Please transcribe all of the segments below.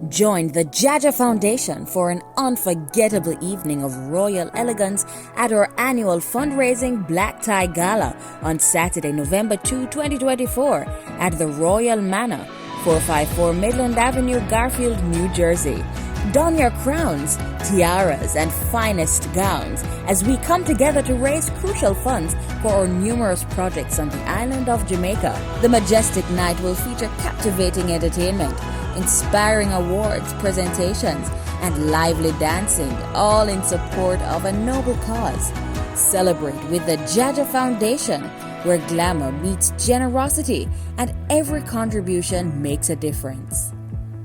Join the JAHJAH Foundation for an unforgettable evening of royal elegance at our annual fundraising Black Tie Gala on Saturday, November 2, 2024 at the Royal Manor, 454 Midland Avenue, Garfield, New Jersey. Don your crowns, tiaras, and finest gowns as we come together to raise crucial funds for our numerous projects on the island of Jamaica. The majestic night will feature captivating entertainment, inspiring awards, presentations, and lively dancing, all in support of a noble cause. Celebrate with the JAHJAH Foundation, where glamour meets generosity and every contribution makes a difference.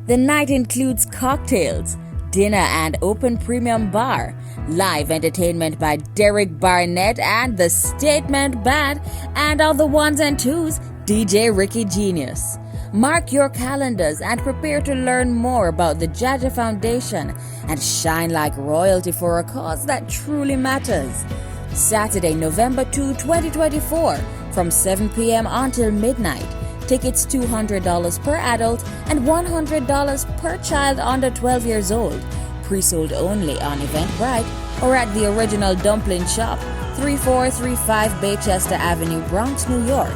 The night includes cocktails, dinner and open premium bar, live entertainment by Derek Barnett and the Statement Band, and on the ones and twos, DJ Ricky Genius. Mark your calendars and prepare to learn more about the JAHJAH Foundation and shine like royalty for a cause that truly matters. Saturday, November 2, 2024, from 7 p.m. until midnight. Tickets $200 per adult and $100 per child under 12 years old. Pre-sold only on Eventbrite or at the original Dumpling Shop, 3435 Baychester Avenue, Bronx, New York.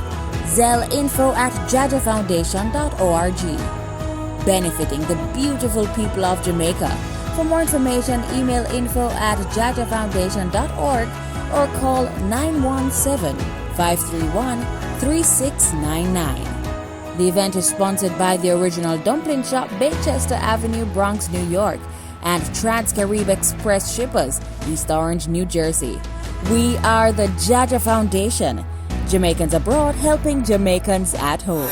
Zelle info@jahjahfoundation.org. Benefiting the beautiful people of Jamaica. For more information, email info@jahjahfoundation.org or call 917-531-3699. The event is sponsored by the original Dumpling Shop, Baychester Avenue, Bronx, New York, and Trans-Carib Express Shippers, East Orange, New Jersey. We are the JAHJAH Foundation. Jamaicans abroad helping Jamaicans at home.